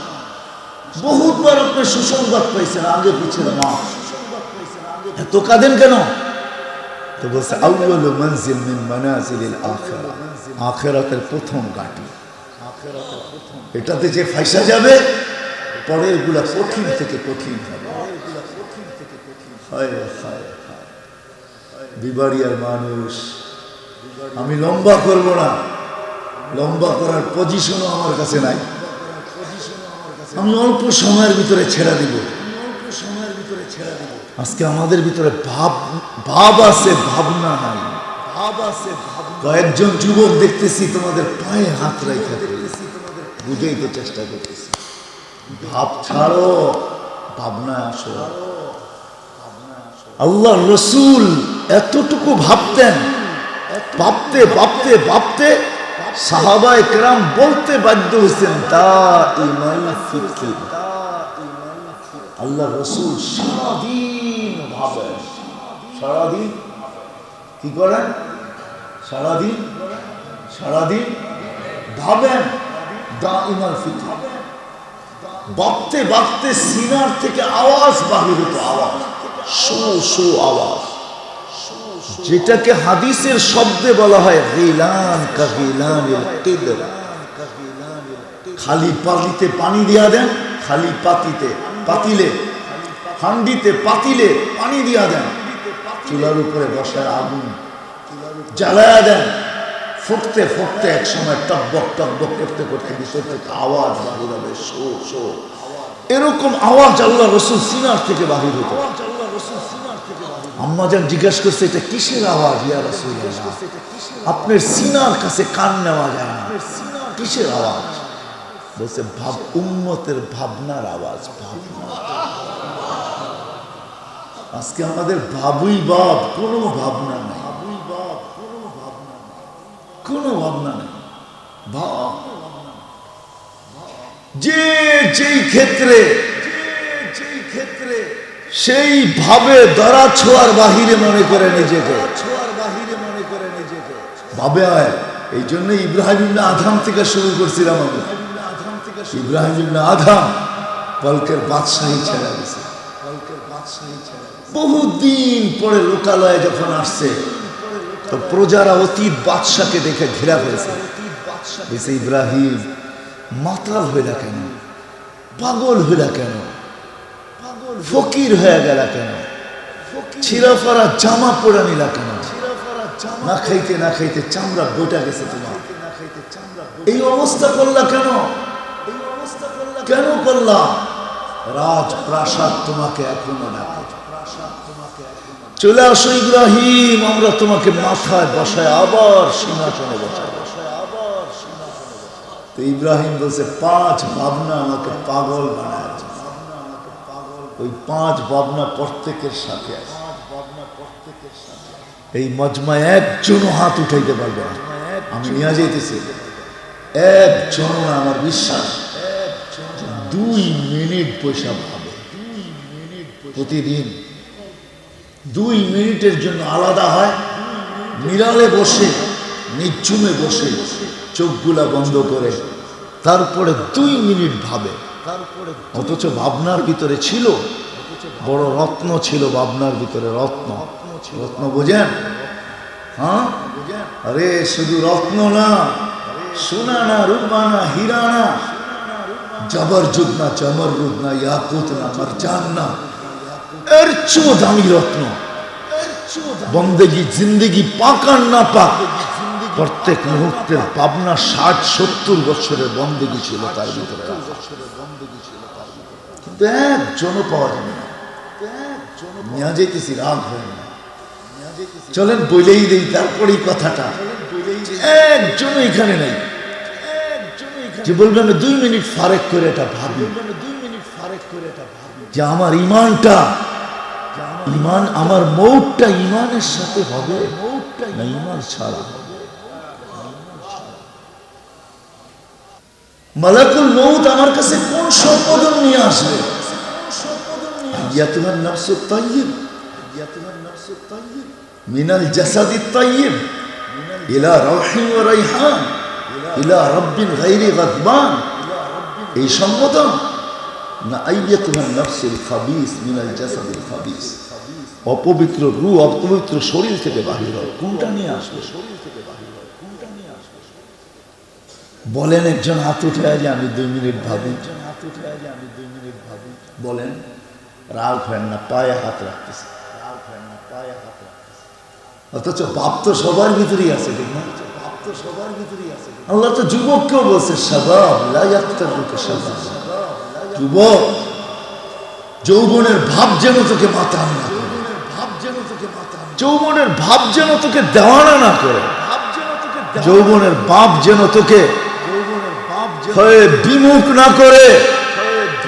বহুতবার আপনি সুসংবাদ পাইছেন, আগে পিছের মাফ, এত কাঁদেন কেন? তো বলছে আউয়ালু মানজিল মিন মানাজিলিল আখিরা, আখিরাতের প্রথম ঘাঁটি, এটাতে যে ফাইসা যাবে, পরের গুলা কঠিন থেকে কঠিন হবে। বিবাড়িয়ার মানুষ, আমি লম্বা করব না, লম্বা করার পজিশনও আমার কাছে নাই, আমি অল্প সময়ের ভিতরে ছেড়ে দিব। আজকে আমাদের ভিতরে ভাব আছে, ভাবনা নাই। কয়েকজন যুবক দেখতেছি তোমাদের পায়ে হাত রেখে বুঝাইতে চেষ্টা করতেছি, ভাব ছাড়ো, ভাবনায় আসো। আল্লাহ রসুল এতটুকু ভাবতেন, ভাবতে ভাবতে ভাবতে সাহাবায়ে কেরাম বলতে বাধ্য হয়েছেন, দাইমাল ফিকির। আল্লাহ রসুল সারাদিন ভাবেন, সারাদিন কি করেন? সারাদিন সারাদিন ভাবেন, দাইমাল ফিকির। ভাবতে ভাবতে সিনার থেকে আওয়াজ বাহির হতো, আওয়াজ, শো শো আওয়াজ, যেটাকে হাদিসের শব্দে বলা হয় গিলান কা গিলানিল কিদর। খালি পাতিতে পানি দিয়া দেন, খালি পাতিতে পাতিলে, হান্ডিতে পাতিলে পানি দিয়া দেন, চুলার উপরে বসায় আগুন জ্বালায়া দেন, ফুটতে ফুটতে এক সময় টকবক টকবক করতে করতে ভিতর থেকে আওয়াজ বাহির হবে, শো শো। এরকম আওয়াজ আল্লাহ রসুল সিনার থেকে বাহির হতো। আম্মা জান জিজ্ঞাসা করছে, এটা কিসের আওয়াজ ইয়া রাসূলুল্লাহ? আপনার সিনার কাছে কান নেওয়া যায় না, কিসের আওয়াজ? বলছে উম্মতের ভাবনার আওয়াজ, ভাবনা। আজকে আমাদের ভাবুই বাপ, কোনো ভাবনা নাই, কোনো ভাবনা নেই। ভাব যে যেই ক্ষেত্রে সেই ভাবে ধরা ছোঁয়ার বাহিরে মনে করে নিজেকে, ভাবে হয়। এই জন্য ইব্রাহিম ইবনে আদম থেকে শুরু করছিলাম আমি। ইব্রাহিম ইবনে আদম পলকের বাদশাহী ছেড়ে গেছে, বহুদিন পরে লোকালয়ে যখন আসছে, তো প্রজারা অতীত বাদশাকে দেখে ঘেরা ফেলেছে। বলছে, ইব্রাহিম মাতাল হইলা কেন, পাগল হইলা কেন, ফকির হয়ে গেলা কেন, ছিঁড়াফাড়া জামা পরে নিলা কেন, না খাইতে না খাইতে চামড়া গোটা গেছে তোমার, এই অবস্থা করলা কেন? কেন করলা? রাজপ্রাসাদ তোমাকে এখনো ডাকে। চলে আসো ইব্রাহিম, আমরা তোমাকে মাথায় বসায় আবার সিংহাসনে বসায়। তো ইব্রাহিম বলছে 5 ভাবনা আমাকে পাগল বানায়। ওই 5 ভাবনা প্রত্যেকের সাথে আছে। এই মজমায় একজনও হাত উঠাইতে পারবে না। আমি নিয়ে যাইতেছি, একজন না, আমার বিশ্বাস 2 মিনিট পয়সা পাবে প্রতিদিন। 2 মিনিটের জন্য আলাদা হয়, নিরালে বসে, নিঝুমে বসে, চোখগুলা বন্ধ করে, তারপরে 2 মিনিট ভাবে। অথচ ভাবনার ভিতরে ছিল বড় রত্ন, ছিল ভাবনার ভিতরে রত্ন। রত্ন বোঝেন? হ্যাঁ, আরে শুধু রত্ন না, সোনা না, রূপা না, হীরা না, জবরজুদ না, জমরুদ না, ইয়াকুত না, মারজান না, এর চেয়েও দামি রত্ন। বন্দেগি জিন্দেগি পাক আর না পাক, প্রত্যেক মুহূর্তের ভাবনা 60-70 বছরের বন্দেগি ছিল তার ভিতরে। কিন্তু একজনও পাওয়া যাবে না। নিয়ে যেতেছি, রাগ হয় না। চলেন বলেই দেই তারপরেই কথাটা। একজন এখানে নেই যে বলবেন 2 মিনিট ফারেক করে এটা ভাবি যে আমার ইমানটা, ইমান, আমার মৌতটা ইমানের সাথে হবে না ইমান ছাড়া। মালাকুল মৌত আমার কাছে কোন সম্বোধন নিয়ে আসবে? আইয়াতুহান নাফসুত তাইয়্যিব মিনাল জাসাদিত তাইয়্যিব ইলা রাউহিন ওয়া রাইহান ইলা রাব্বিন গায়রি গাদবান, এই সম্বোধন না আইয়াতুহান নাফসুল খাবিস মিনাল জাসাদিল খাবিস, অপবিত্র রূহ অপবিত্র শরীর থেকে বাহির হয়, কোনটা নিয়ে আসবে? বলেন একজন হাত উঠে যে আমি 2 মিনিট ভাবি। বলেন, রাগ হয় না, পায়ে হাত রাখতেছে। অথচ বাপ তো সবার ভিতরেই আছে, ঠিক না? আল্লাহ তো যুবককেও বলছে শাবাব লা ইয়াক্তারুকা শাবাব, যুবক যৌবনের ভাব যেন তোকে মাতাল না করে, যৌবনের ভাব যেন তোকে দেওয়ানা না করে, যৌবনের বাপ যেন তোকে হয়ে বিমুখ না করে।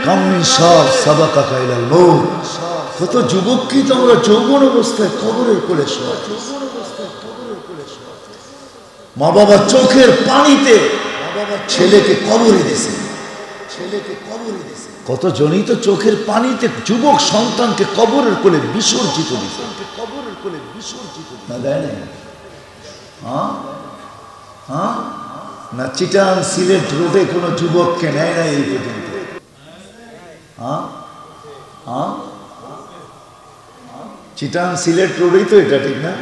কামিন সব সাবাকা কাইলাল মৌত, কত যুবককে তো আমরা যৌবন অবস্থায় কবরের কোলে শোয়া। মা বাবা চোখের পানিতে ছেলেকে কবরে দিয়েছে, কত জনই তো চোখের পানিতে যুবক সন্তানকে কবরের কোলে বিসর্জিত দিতে না দেয় না। হ্যাঁ হ্যাঁ, না চিটাং সিলেট রোডে কোনো যুবককে নেয় না এই পর্যন্ত। হ্যাঁ হ্যাঁ, চিটাং সিলেট রোডেই তো এটা, ঠিক না?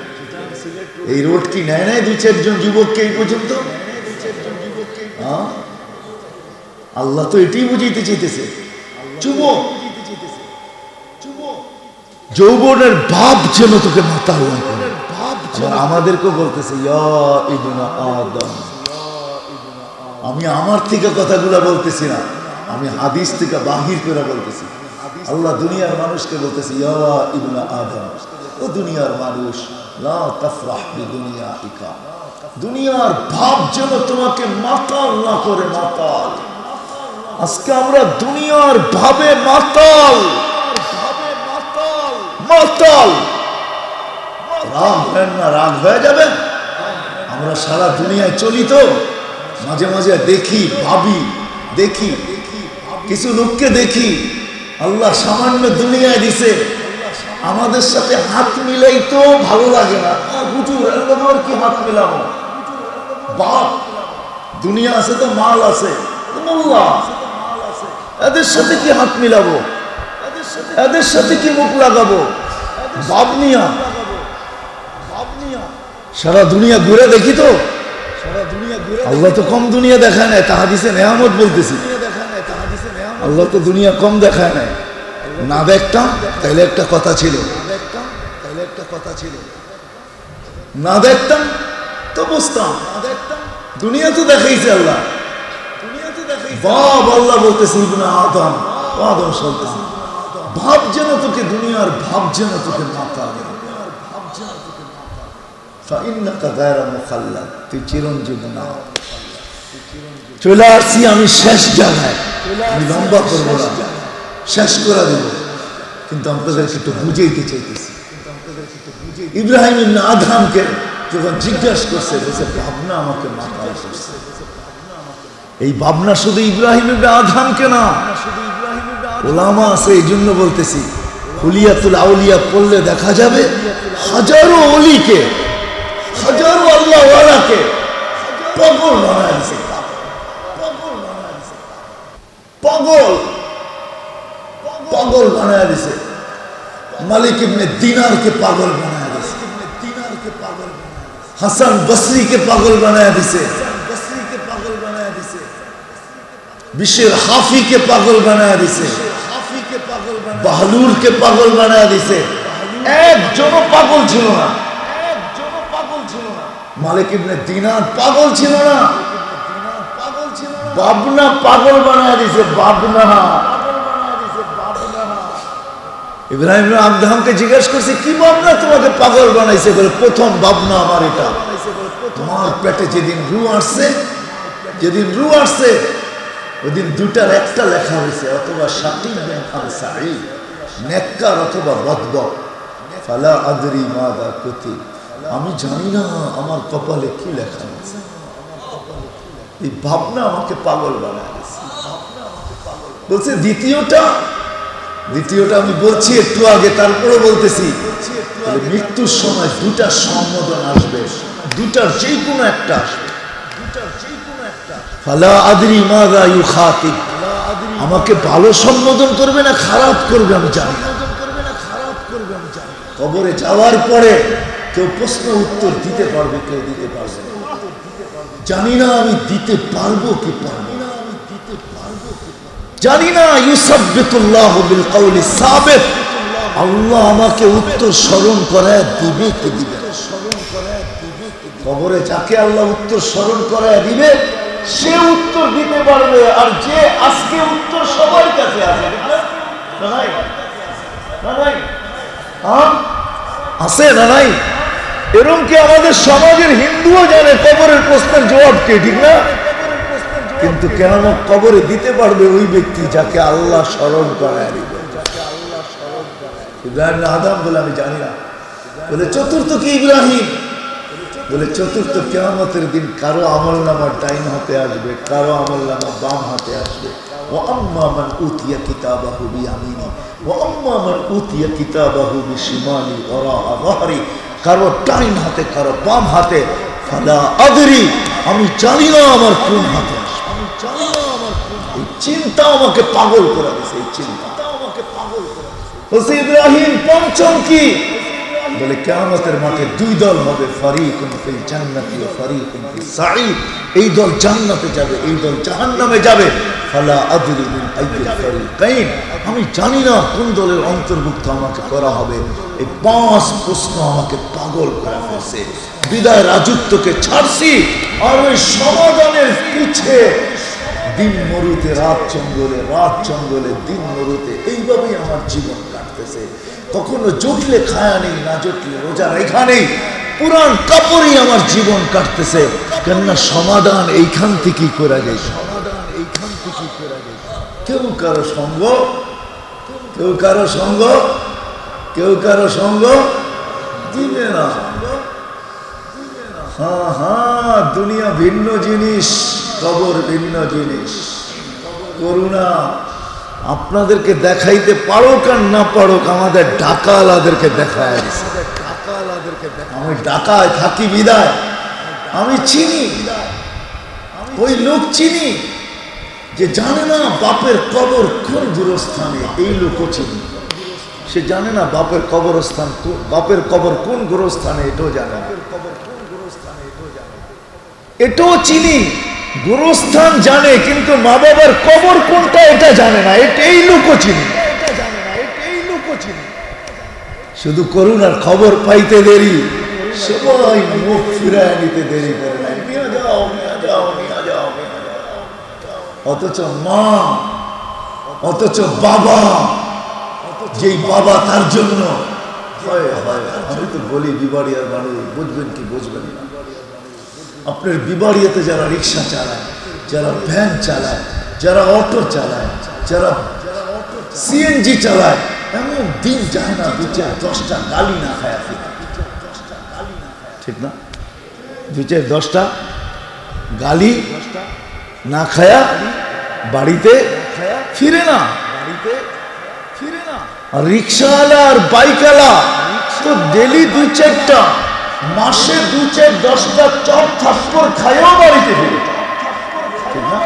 এই রোড কি নেয় নাই 2-4 জন যুবককে এই পর্যন্ত? হ্যাঁ, আল্লাহ তো এটাই বুঝাইতে চাইতেছে, যুবক যৌবনের ভাব যেন তোকে মাতাল না করে। আমাদেরকেও বলতেছে ইয়া ইবনা আদম, আমি আমার থেকে কথাগুলা বলতেছি না, আমি হাদিস থেকে বাহির করে বলতেছি। আল্লাহ দুনিয়ার মানুষকে বলতেছে ইয়া ইবনা আদম, ও দুনিয়ার মানুষ, লা তাফরাহ বিদুনিয়াইকা, দুনিয়ার ভাব যেন তোমাকে মাতাল না করে। মাতাল, আজকে আমরা দুনিয়ার ভাবে মাতাল। মাতাল, রাগ হয় না, রাগ হয়ে যাবেন। আমরা সারা দুনিয়ায় চলি তো, মাঝে মাঝে দেখি, ভাবি, দেখি কিছু লোককে দেখি আল্লাহ সামান্য দুনিয়ায় দিছে, আমাদের সাথে হাত মিলাই তো ভালো লাগে না। হুজুর আল্লাহ কি হাত মিলাবো? বাপ দুনিয়া আছে তো, মাল আছে, মোল্লা, এদের সাথে কি হাত মিলাবো? এদের সাথে কি মুখ লাগাবো? বাপ নিয়া সারা দুনিয়া ঘুরে দেখি তো, আল্লাহ তো কম দুনিয়া দেখায় নাই, তাহাদিসে নেয়ামত বলতেছি। আল্লাহ তো দুনিয়া কম দেখায় নাই। না দেখতাম তাইলে একটা কথা ছিল, না দেখতাম তো বুঝতাম, দুনিয়া তো দেখাইছে আল্লাহ, বাপ আল্লাহ বলতেছে ইবনে আদম, আদম সন্তান, ভাব যেন তোকে দুনিয়ার ভাব যেন তোকে মাতাবে, ফাইন্নাকা গায়রা মুখাল্লাদ, তুই চিরঞ্জীব না। চলে আসছি আমি শেষ জায়গায়, আমি লম্বা করবো না, শেষ করে দেব, কিন্তু আপনাদেরকে একটু বুঝাইতে চাইতেছি। ইব্রাহিম ইবনে আদহামকে যখন জিজ্ঞাসা করছে, বলছে ভাবনা আমাকে মাথায় করছে। এই ভাবনা শুধু ইব্রাহিম ইবনে আদহামকে না, ওলামা আছে, এই জন্য বলতেছি হুলিয়াতুল আউলিয়া পড়লে দেখা যাবে হাজারো অলিকে, হাজারো আল্লাহ ওয়ালাকে পাগল বানায় দিছে, পাগল পাগল বানায় দিছে। মালিক ইবনে দিনারকে পাগল বানায় দিছে, হাসান বসরিকে পাগল বানায় দিছে, বিশ্বের হাফিকে পাগল বানায় দিছে, বাহলুরকে পাগল বানায় দিছে। একজনও পাগল ছিল না, মালিক ইবনে দিনার পাগল ছিল না, বাবনা পাগল বানায় দিছে, বাবনা। ইব্রাহিম ইবনে আদহামকে জিজ্ঞাসা করছে কি বাবনা তোমাকে পাগল বানাইছে? বলে প্রথম বাবনা আমার এটা, তোমার পেটে যেদিন রু আসছে, যেদিন রু আসছে ওইদিন দুটার একটা লেখা হয়েছে, অথবা শাকিব বিন আনসারী, নেককার অথবা বদবক। ফালা আদরি মাদা কুতিব, আমি জানি না আমার কপালে কি লেখা আছে। এই ভাবনা আমাকে পাগল বানায় দিয়েছে। বলছে দ্বিতীয়টা আমি বলছি একটু আগে, তারপরে বলতেছি মৃত্যুর সময় দুটা সম্বোধন আসবে, দুটার যে কোনো একটা আসবে। ফালা আদরি মাযা ইউখাতিব, আমাকে ভালো সম্বোধন করবে না খারাপ করবে আমি জানি না। কবরে যাওয়ার পরে কেউ প্রশ্ন উত্তর দিতে পারবে, কেউ দিতে পারবে না, জানি না আমি দিতে পারবো কি পারবো না, জানি না। ইউসাব্বিতুল্লাহু বিল কওলি সাবিত, আল্লাহ আমাকে উত্তর স্মরণ করায় দিবে কি দিবে না। কবরে যাকে আল্লাহ উত্তর স্মরণ করায় দিবে সে উত্তর দিতে পারবে, আর যে আজকে উত্তর সবার কাছে আছে আছে না নাই? এরকম কি আমাদের সমাজের হিন্দুও জানে কবরের প্রশ্নের জবাব কে, ঠিক না? কিন্তু কেন কবরে দিতে পারবে ওই ব্যক্তি যাকে আল্লাহ স্মরণ করায় দিবে। ইব্রাহিম আদম বলে আমি জানি না। বলে চতুর্থ কি ইব্রাহিম? বলে চতুর্থ কিয়ামতের দিন কারো আমলনামা ডাইন হাতে আসবে, কারো আমলনামা বাম হাতে আসবে। ওয়া আম্মা মান উতিয়া কিতাবাহু বিয়ামিনি ওয়া আম্মা মান উতিয়া কিতাবাহু বিশিমালি ওয়ারাআ যাহরি, কারো ডাইন হাতে কারো বাম হাতে। ফালা আদরি, আমি জানি না আমার কোন হাতে আসবে, আমি জানি না আমার কোন। এই চিন্তা আমাকে পাগল করে দিয়েছে, এই চিন্তা আমাকে পাগল করে দিয়েছে। বলছে ইব্রাহিম পঞ্চম কি? বলে কিয়ামতের মাঠে দুই দল হবে, ফারিকুন ফিল জান্নাতি ওয়া ফারিকুন ফিস সাঈদ। এই দল জান্নাতে যাবে, এই দল জাহান্নামে যাবে। ফালা আদরি মিন আইয়িল ফারিকাইন, আমি জানি না কোন দলের অন্তর্ভুক্ত আমাকে করা হবে। এই পাঁচ প্রশ্ন আমাকে পাগল করে ফেলছে। বিদায় রাজত্বকে ছাড়ছি, আর ওই সমাধানের পিছে দিন মরুতে রাত জঙ্গলে, রাত জঙ্গলে দিন মরুতে, এইভাবেই আমার জীবন কাটতেছে। কখনো জুটলে খায়া নেই, না জুটলে রোজা রেখা নেই, পুরান কাপড়ই আমার জীবন কাটতেছে। কেননা সমাধান এইখান থেকেই করে যায়, সমাধান এইখান থেকেই করে যায়। কেউ কারো সঙ্গ, কেউ কারো সঙ্গ, কেউ কারো সঙ্গ দিবে না। হ্যাঁ হ্যাঁ, দুনিয়া ভিন্ন জিনিস, কবর ভিন্ন জিনিস। করুণা আপনাদেরকে দেখাইতে পারুক আর না পারুক, আমাদের ডাকালাদেরকে দেখায় দিছে। আমি ঢাকায় থাকি বিদায় আমি চিনি, ওই লোক চিনি যে জানে না বাপের কবর কোন গোরস্থানে, এই লোকও চিনি। সে জানে না বাপের কবরস্থান, বাপের কবর কোন গোরস্থানে, এটাও জানে না। এটাও চিনি, গোরস্থান জানে, কিন্তু মা বাবার কবর কোনটা এটা জানে না। এই লোকও চিনি, শুধু করুণার খবর পাইতে দেরি, সবাই মুখ ফিরায় নিতে দেরি করে না। অথচ মা, অথচ বাবা, যেই বাবা তার জন্য আমি তো বলি বিবাড়িয়ার মানুষ বুঝবেন কি বুঝবেন না। আপনার বিবাড়িয়াতে যারা রিক্সা চালায়, যারা ভ্যান চালায়, যারা অটো চালায়, যারা সিএনজি চালায়, এমন দিন যায় না 2-4-10টা গালি না খায়, ঠিক না? 2-4-10টা গালি না খায়া বাড়িতে ফিরে না। আর রিক্সাওয়ালা আর বাইকওয়ালা তো ডেলি 2-4টা, মাসে 2-4-10টা চপ থাপ্পড় খায়ও বাড়িতে ফিরে, ঠিক না?